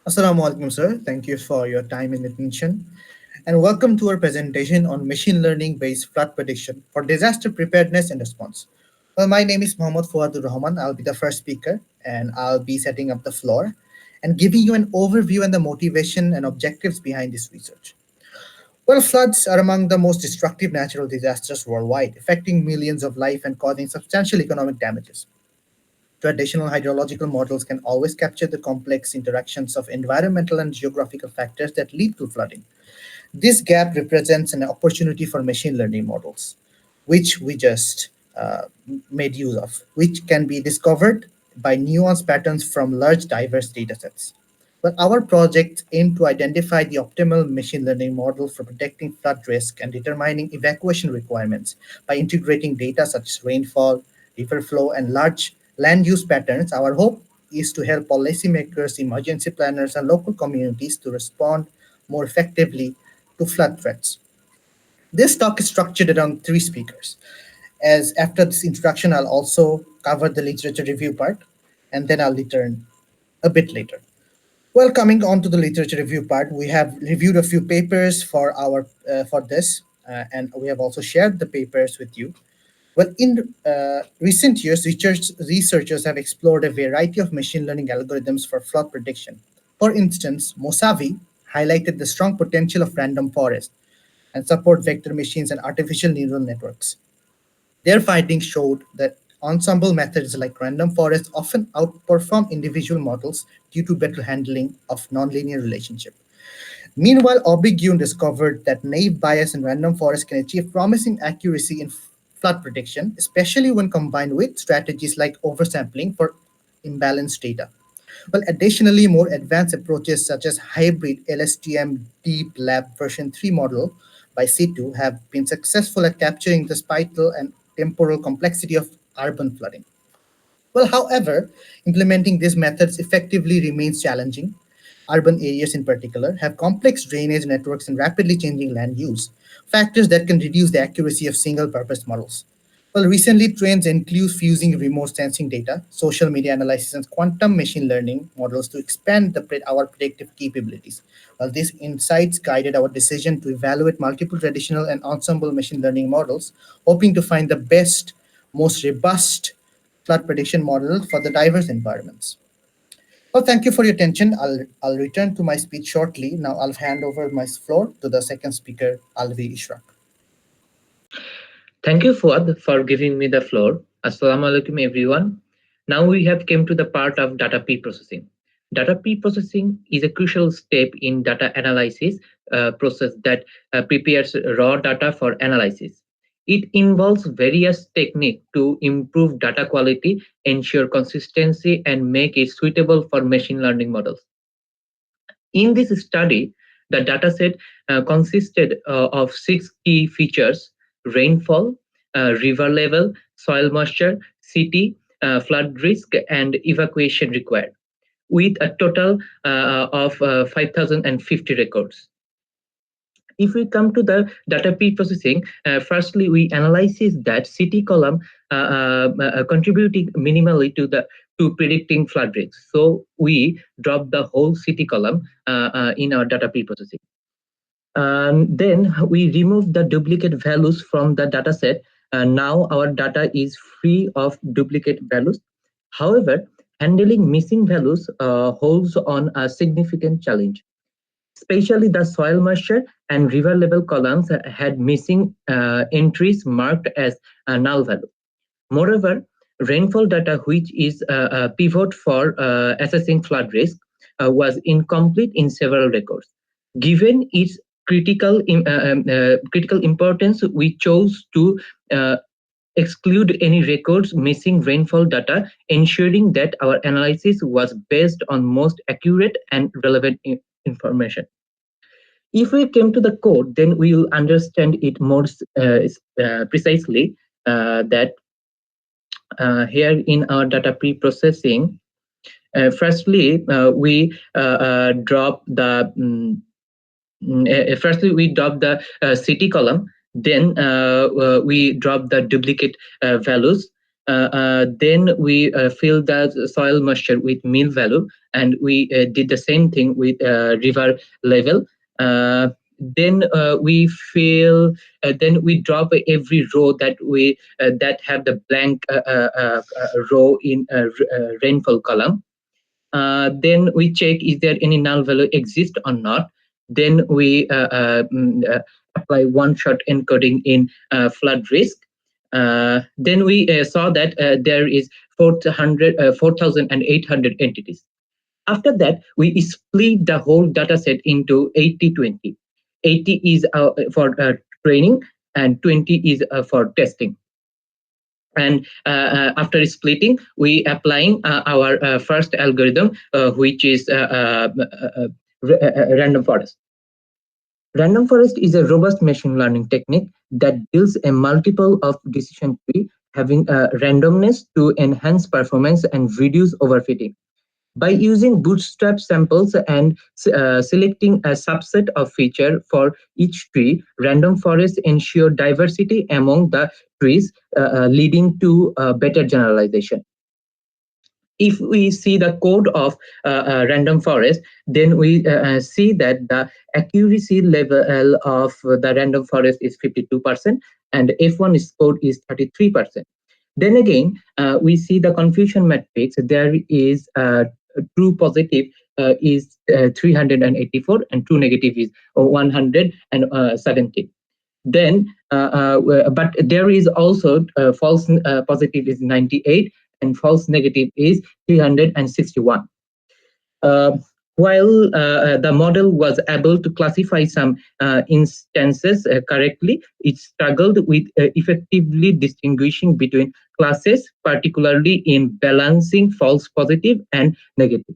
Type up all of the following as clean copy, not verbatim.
Assalamu alaikum, sir. Thank you for your time and attention. And welcome to our presentation on machine learning based flood prediction for disaster preparedness and response. Well, my name is Mohammad Fuadur Rahman. I'll be the first speaker and I'll be setting up the floor and giving you an overview and the motivation and objectives behind this research. Well, floods are among the most destructive natural disasters worldwide, affecting millions of life and causing substantial economic damages. Traditional hydrological models can always capture the complex interactions of environmental and geographical factors that lead to flooding. This gap represents an opportunity for machine learning models, which we just made use of, which can be discovered by nuanced patterns from large diverse datasets. But our project aimed to identify the optimal machine learning model for predicting flood risk and determining evacuation requirements by integrating data such as rainfall, river flow, and large land use patterns. Our hope is to help policymakers, emergency planners, and local communities to respond more effectively to flood threats. This talk is structured around three speakers. As after this introduction, I'll also cover the literature review part, and then I'll return a bit later. Well, coming on to the literature review part, we have reviewed a few papers for our for this, and we have also shared the papers with you. Well, in recent years, researchers have explored a variety of machine learning algorithms for flood prediction. For instance, Mosavi highlighted the strong potential of random forest and support vector machines and artificial neural networks. Their findings showed that ensemble methods like random forests often outperform individual models due to better handling of nonlinear relationship. Meanwhile, Aubiguin discovered that naive Bayes and random forests can achieve promising accuracy in flood prediction, especially when combined with strategies like oversampling for imbalanced data. Well, additionally, more advanced approaches such as hybrid LSTM Deep Lab version 3 model by C2 have been successful at capturing the spatial and temporal complexity of urban flooding. Well, however, implementing these methods effectively remains challenging. Urban areas, in particular, have complex drainage networks and rapidly changing land use, factors that can reduce the accuracy of single purpose models. Well, recently, trends include fusing remote sensing data, social media analysis, and quantum machine learning models to expand our predictive capabilities. Well, these insights guided our decision to evaluate multiple traditional and ensemble machine learning models, hoping to find the best, most robust flood prediction model for the diverse environments. Well, thank you for your attention. I'll return to my speech shortly. Now I'll hand over my floor to the second speaker, Alvee Ishraque. Thank you, Fuad, for giving me the floor. Assalamu alaikum, everyone. Now we have come to the part of data pre-processing. Data pre-processing is a crucial step in data analysis process that prepares raw data for analysis. It involves various techniques to improve data quality, ensure consistency, and make it suitable for machine learning models. In this study, the dataset consisted of six key features: rainfall, river level, soil moisture, city, flood risk, and evacuation required, with a total of 5,050 records. If we come to the data pre-processing, firstly we analysis that city column contributing minimally to predicting flood risk. So we drop the whole city column in our data pre-processing. Then we remove the duplicate values from the data set. Now our data is free of duplicate values. However, handling missing values holds on a significant challenge. Especially the soil moisture and river level columns had missing entries marked as a null value. Moreover, rainfall data, which is a pivot for assessing flood risk, was incomplete in several records. Given its critical importance, we chose to uh, exclude any records missing rainfall data, ensuring that our analysis was based on most accurate and relevant information. If we came to the code, then we will understand it more precisely that here in our data pre-processing, firstly we drop the firstly we drop the city column, then we drop the duplicate values, Then we fill the soil moisture with mean value, and we did the same thing with river level. Uh, then we fill. Then we drop every row that have the blank row in rainfall column. Then we check is there any null value exist or not. Then we apply one shot encoding in flood risk. Then we saw that there is 4,800 entities. After that, we split the whole data set into 80-20. 80 is for training, and 20 is for testing. And after splitting, we applying our first algorithm, which is random forest. Random forest is a robust machine learning technique that builds a multiple of decision tree having randomness to enhance performance and reduce overfitting. By using bootstrap samples and selecting a subset of feature for each tree, random forests ensure diversity among the trees, leading to better generalization. If we see the code of random forest, then we see that the accuracy level of the random forest is 52%, and F1 code is 33%. Then again, we see the confusion matrix. There is true positive is 384, and true negative is 170. Then, but there is also false positive is 98, and false negative is 361. Uh, while the model was able to classify some instances correctly, it struggled with effectively distinguishing between classes, particularly in balancing false positive and negative.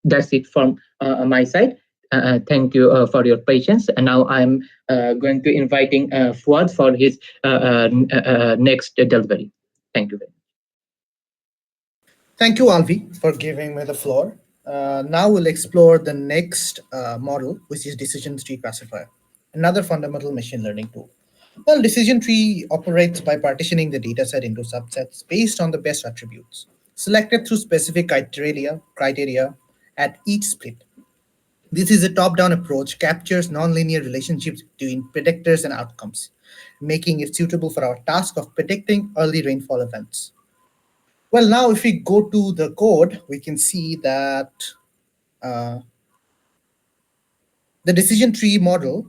That's it from my side. Thank you for your patience. And now I'm going to inviting Fuad for his next delivery. Thank you very much. Thank you, Alvi, for giving me the floor. Now we'll explore the next model, which is decision tree classifier, another fundamental machine learning tool. Well, decision tree operates by partitioning the dataset into subsets based on the best attributes, selected through specific criteria at each split. This is a top-down approach, captures nonlinear relationships between predictors and outcomes, making it suitable for our task of predicting early rainfall events. Well, now if we go to the code, we can see that uh, the decision tree model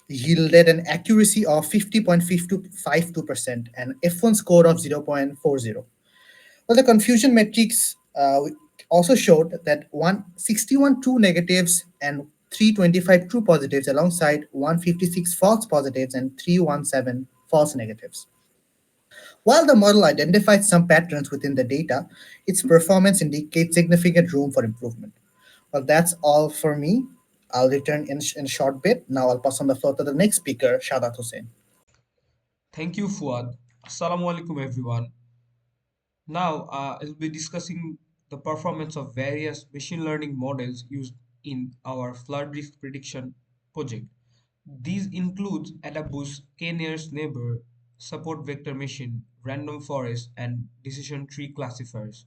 yielded an accuracy of 50.52% and F1 score of 0.40. Well, the confusion metrics also showed that 161 true negatives and 325 true positives alongside 156 false positives and 317 false negatives. While the model identified some patterns within the data, its performance indicates significant room for improvement. Well, that's all for me. I'll return in a short bit. Now I'll pass on the floor to the next speaker, Shahadat Hussain. Thank you, Fuad. Assalamu alaikum, everyone. Now, I'll be discussing the performance of various machine learning models used in our flood risk prediction project. These include Adabus, K-nearest neighbor, support vector machine, random forest, and decision tree classifiers.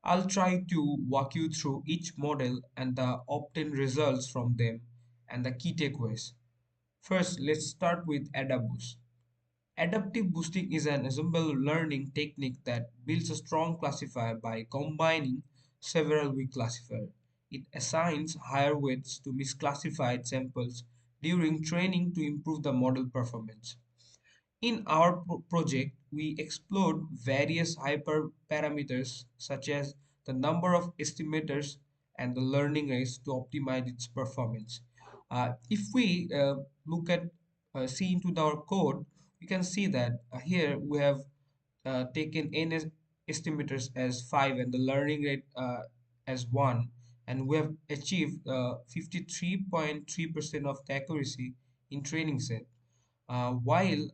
I'll try to walk you through each model and the obtained results from them and the key takeaways. First, let's start with Adabus. Adaptive boosting is an ensemble learning technique that builds a strong classifier by combining several weak classifiers. It assigns higher weights to misclassified samples during training to improve the model performance. In our project, we explored various hyperparameters such as the number of estimators and the learning rates to optimize its performance. If we look at see into our code, we can see that here we have taken n estimators as 5 and the learning rate as 1, and we have achieved 53.3% of the accuracy in training set. While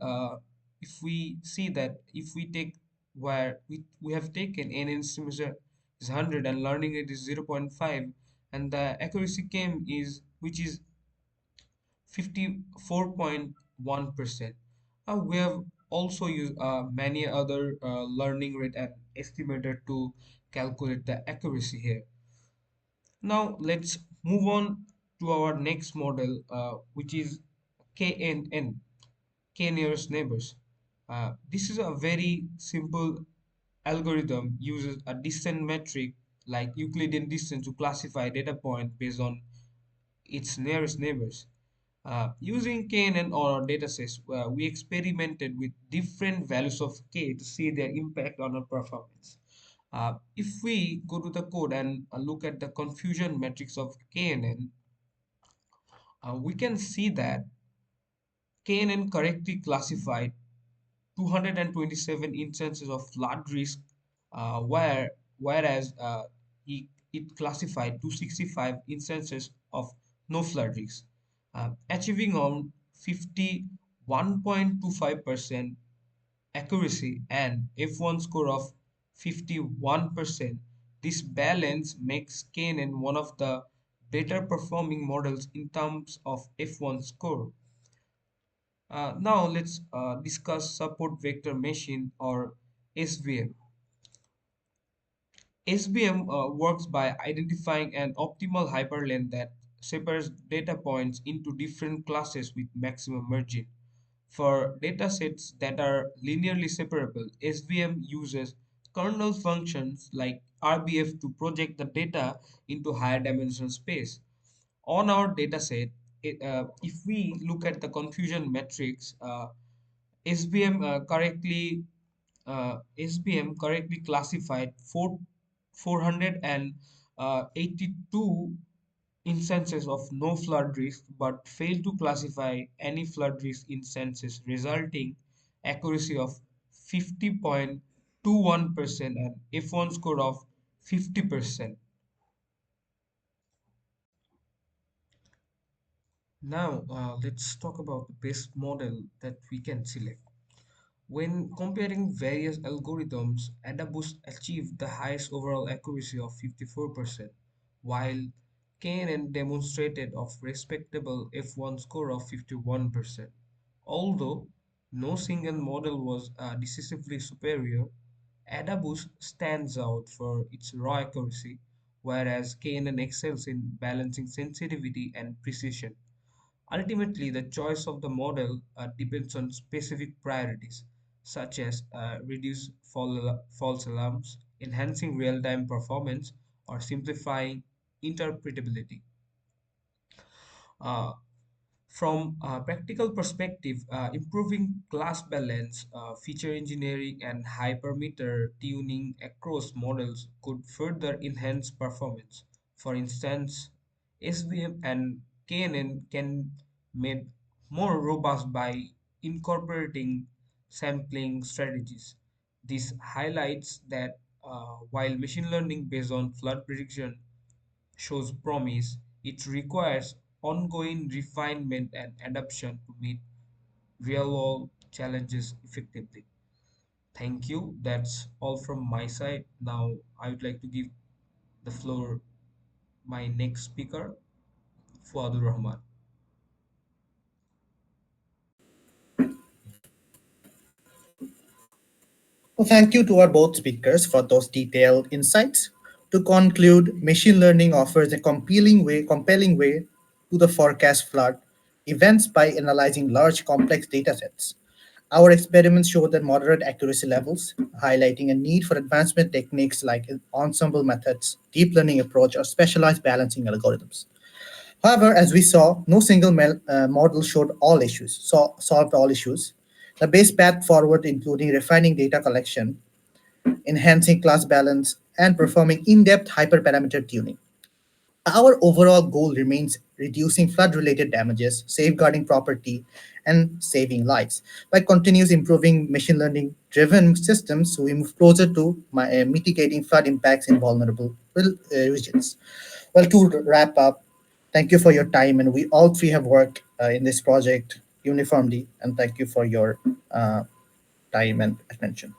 if we see that if we take where we have taken n estimator is 100 and learning rate is 0.5, and the accuracy came is which is 54.1%. We have also use many other learning rate and estimator to calculate the accuracy here. Now let's move on to our next model, which is KNN, K nearest neighbors. This is a very simple algorithm, uses a distance metric like Euclidean distance to classify data point based on its nearest neighbors. Using KNN or our datasets, we experimented with different values of K to see their impact on our performance. If we go to the code and look at the confusion matrix of KNN, we can see that KNN correctly classified 227 instances of flood risk, whereas it classified 265 instances of no flood risk, achieving on 51.25% accuracy and F1 score of 51%. This balance makes KNN one of the better performing models in terms of F1 score. Now let's discuss support vector machine or SVM. SVM works by identifying an optimal hyperlane that separates data points into different classes with maximum margin. For datasets that are linearly separable, SVM uses kernel functions like RBF to project the data into higher dimensional space. On our dataset, if we look at the confusion matrix, SBM correctly classified 482 instances of no flood risk, but failed to classify any flood risk instances, resulting accuracy of 50.21% and F1 score of 50%. Now, let's talk about the best model that we can select. When comparing various algorithms, Adabus achieved the highest overall accuracy of 54%, while KNN demonstrated of respectable F1 score of 51%. Although no single model was decisively superior, Adabus stands out for its raw accuracy, whereas KNN excels in balancing sensitivity and precision. Ultimately, the choice of the model depends on specific priorities, such as reduce false alarms, enhancing real-time performance, or simplifying interpretability. Uh, from a practical perspective, improving class balance, feature engineering, and hypermeter tuning across models could further enhance performance. For instance, SVM and KNN can made more robust by incorporating sampling strategies. This highlights that while machine learning based on flood prediction shows promise, it requires ongoing refinement and adaptation to meet real world challenges effectively. Thank you. That's all from my side. Now, I would like to give the floor my next speaker, Fuadur Rahman. Well, thank you to our both speakers for those detailed insights. To conclude, machine learning offers a compelling way to the forecast flood events by analyzing large complex datasets. Our experiments show that moderate accuracy levels, highlighting a need for advancement techniques like ensemble methods, deep learning approach, or specialized balancing algorithms. However, as we saw, no single model solved all issues. The best path forward, including refining data collection, enhancing class balance, and performing in-depth hyperparameter tuning. Our overall goal remains reducing flood-related damages, safeguarding property, and saving lives. By continuous improving machine learning-driven systems, we move closer to mitigating flood impacts in vulnerable regions. Well, to wrap up, thank you for your time, and we all three have worked in this project uniformly, and thank you for your time and attention.